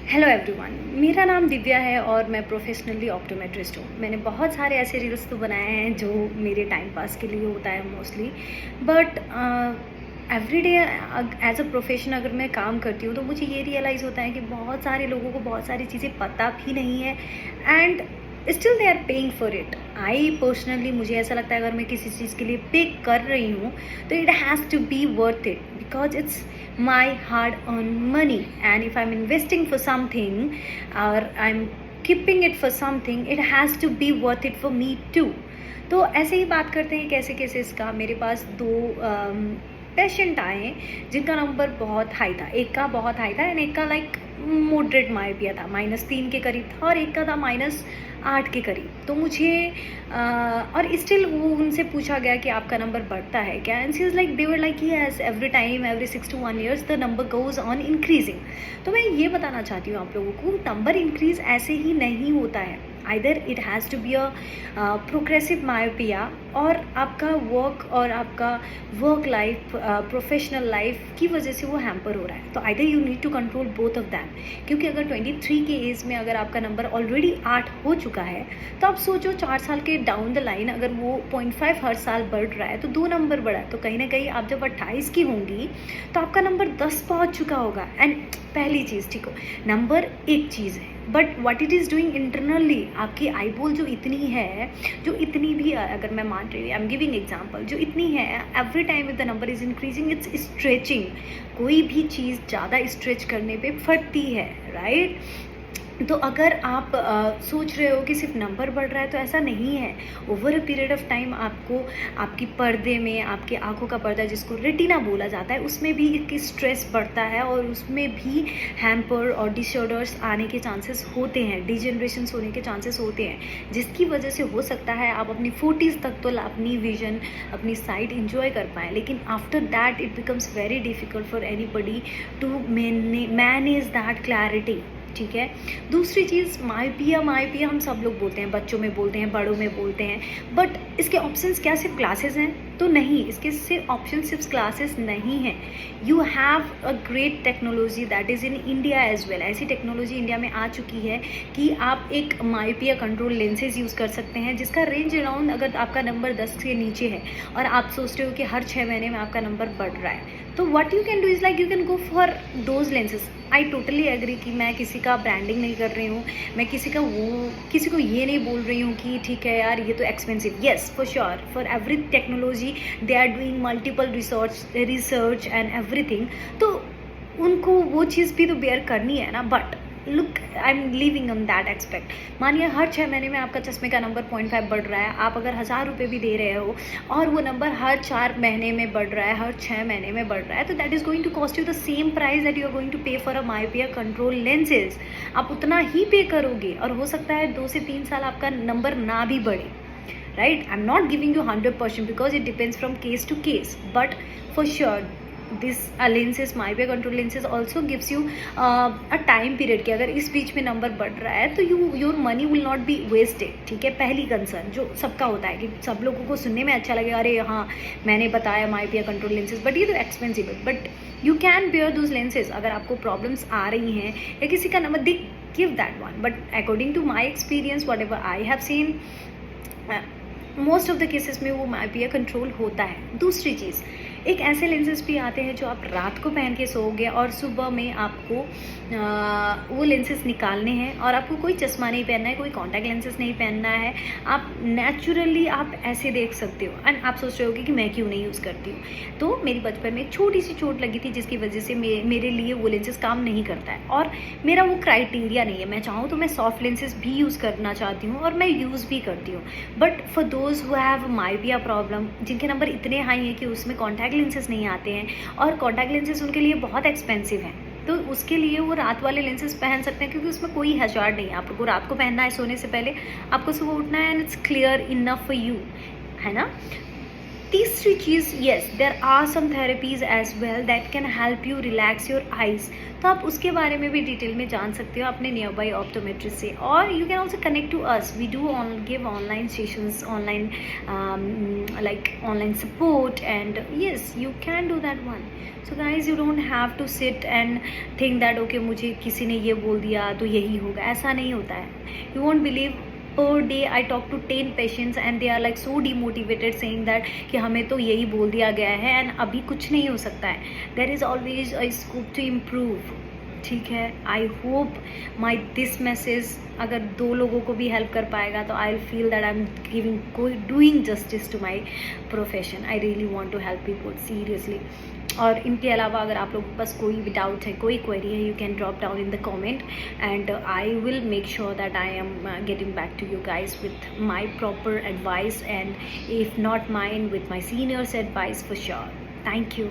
Hello everyone, मेरा नाम दिव्या है और मैं प्रोफेशनली ऑप्टोमेट्रिस्ट हूँ। मैंने बहुत सारे ऐसे रील्स तो बनाए हैं जो मेरे टाइम पास के लिए होता है mostly, but every day as a profession अगर मैं काम करती हूँ तो मुझे ये रियलाइज़ होता है कि बहुत सारे लोगों को बहुत सारी चीज़ें पता भी नहीं है and still they are paying for it. I personally मुझे ऐसा लगता है अगर मैं किसी चीज़ के लिए पे कर रही हूँ तो it has to be worth it because it's my hard earned money, and if I'm investing for something or I'm keeping it for something, it has to be worth it for me too. तो ऐसे ही बात करते हैं कैसे कैसे इसका। मेरे पास दो पेशेंट आए हैं जिनका नंबर बहुत हाई था। एक का बहुत हाई था एंड एक का लाइक मॉडरेट मायोपिया था, -3 के करीब था, और एक का था -8 के करीब। तो मुझे और स्टिल वो उनसे पूछा गया कि आपका नंबर बढ़ता है क्या, and she is like, they were like yes, every time every 6 to 1 years the number goes on increasing. तो मैं ये बताना चाहती हूँ आप लोगों को, नंबर इंक्रीज ऐसे ही नहीं होता है। Either it has to be a progressive myopia, और आपका वर्क और आपका वर्क लाइफ प्रोफेशनल लाइफ की वजह से वो हैम्पर हो रहा है। तो either you need to control both of them, क्योंकि अगर 23 के एज में अगर आपका नंबर ऑलरेडी 8 हो चुका है तो आप सोचो 4 साल के डाउन द लाइन अगर वो 0.5 हर साल बढ़ रहा है तो 2 नंबर बढ़ा है, तो कहीं ना कहीं आप जब 28 की होंगी तो आपका नंबर 10 पहुंच चुका होगा। एंड पहली चीज़, ठीक हो, नंबर एक चीज़ है, but what it is doing internally, आपकी आईबॉल जो इतनी है, जो इतनी भी अगर मैं मान रही हूँ, आई एम गिविंग एग्जांपल, जो इतनी है, every time if the number is increasing its stretching. कोई भी चीज़ ज़्यादा स्ट्रेच करने पे फटती है, राइट? तो अगर आप सोच रहे हो कि सिर्फ नंबर बढ़ रहा है, तो ऐसा नहीं है। Over a period of time आपको आपकी पर्दे में, आपके आंखों का पर्दा जिसको रेटिना बोला जाता है, उसमें भी एक स्ट्रेस बढ़ता है और उसमें भी हैम्पर और डिसऑर्डर्स आने के चांसेस होते हैं, डिजेनरेशंस होने के चांसेस होते हैं, जिसकी वजह से हो सकता है आप अपनी 40s तक तो अपनी विजन, अपनी साइट इंजॉय कर पाएँ, लेकिन after that it becomes very difficult for anybody to manage that clarity. ठीक है। दूसरी चीज़, मायोपिया हम सब लोग बोलते हैं, बच्चों में बोलते हैं, बड़ों में बोलते हैं, बट इसके ऑप्शंस क्या सिर्फ क्लासेस हैं? तो नहीं, इसके सिर्फ ऑप्शन सिर्फ क्लासेस नहीं है। You have a great technology that is in India as well. ऐसी टेक्नोलॉजी इंडिया में आ चुकी है कि आप एक मायोपिया कंट्रोल लेंसेज यूज़ कर सकते हैं जिसका रेंज अराउंड, अगर आपका नंबर 10 के नीचे है और आप सोचते हो कि हर 6 महीने में आपका नंबर बढ़ रहा है, तो what you can do is like you can go for those lenses. I totally agree कि मैं किसी का ब्रांडिंग नहीं कर रही हूँ, मैं किसी को ये नहीं बोल रही हूँ कि ठीक है यार ये तो expensive. Yes, for sure, for every technology they are doing multiple research and everything, तो उनको वो चीज़ भी तो बेयर करनी है ना। But look, I am living on that expect. मानिए हर 6 महीने में आपका चश्मे का नंबर 0.5 बढ़ रहा है, आप अगर 1000 रुपये भी दे रहे हो और वो नंबर हर 4 महीने में बढ़ रहा है, हर 6 महीने में बढ़ रहा है, तो that is going to cost you the same price that you are going to pay for a myopia control lenses. आप उतना ही पे करोगे और हो सकता है 2 से 3 साल आपका नंबर ना भी बढ़े, right? I'm not giving you 100% because it depends from case to case, but for sure this lenses, myopia control lenses also gives you a time period कि अगर इस बीच में नंबर बढ़ रहा है तो your money will not be wasted। ठीक है, पहली कंसर्न जो सबका होता है कि सब लोगों को सुनने में अच्छा लगेगा, अरे हाँ मैंने बताया मायोपिया कंट्रोल लेंसेज, बट ये तो एक्सपेंसिव है, but you can bear those lenses. अगर आपको प्रॉब्लम्स आ रही हैं या किसी का नंबर दिख, give that one, but according to my experience whatever I have seen, most of the cases में वो मायोपिया कंट्रोल होता है। दूसरी चीज़, एक ऐसे लेंसेज भी आते हैं जो आप रात को पहन के सोओगे और सुबह में आपको वो लेंसेज निकालने हैं और आपको कोई चश्मा नहीं पहनना है, कोई कॉन्टैक्ट लेंसेज नहीं पहनना है, आप नेचुरली आप ऐसे देख सकते हो। एंड आप सोच रहे होगे कि मैं क्यों नहीं यूज़ करती हूँ, तो मेरी बचपन में एक छोटी सी चोट लगी थी जिसकी वजह से मेरे लिए वो लेंसेज काम नहीं करता है, और मेरा वो क्राइटेरिया नहीं है। मैं चाहूँ तो मैं सॉफ्ट लेंसेज भी यूज़ करना चाहती हूँ और मैं यूज़ भी करती हूँ, but for those who have myopia problem, जिनके नंबर इतने हाई हैं कि उसमें कॉन्टैक्ट लेंसेज नहीं आते हैं और कॉन्टैक्ट लेंसेज उनके लिए बहुत एक्सपेंसिव हैं, तो उसके लिए वो रात वाले लेंसेज पहन सकते हैं क्योंकि उसमें कोई हैजार्ड नहीं है। आपको रात को पहनना है सोने से पहले, आपको सुबह उठना है and it's clear enough for you, है ना। तीसरी चीज़, yes there are some therapies as well that can help you relax your eyes, तो आप उसके बारे में भी डिटेल में जान सकते हो अपने नियर बाई ऑप्टोमेट्रिस्ट से. और you can also connect to us, we do give online sessions, online like online support, and yes you can do that one. So guys, you don't have to sit and think that okay मुझे किसी ने ये बोल दिया तो यही होगा, ऐसा नहीं होता है. You won't believe, per day I talk to 10 patients and they are like so demotivated saying that कि हमें तो यही बोल दिया गया है and अभी कुछ नहीं हो सकता है. There is always a scope to improve. ठीक है, I hope my this message अगर 2 लोगों को भी हेल्प कर पाएगा तो I will feel that I am doing justice to my profession. I really want to help people seriously. और इनके अलावा अगर आप लोगों के पास कोई भी डाउट है, कोई क्वेरी है, you can drop down in the comment and I will make sure that I am getting back to you guys with my proper advice, and if not mine, with my seniors advice for sure. Thank you.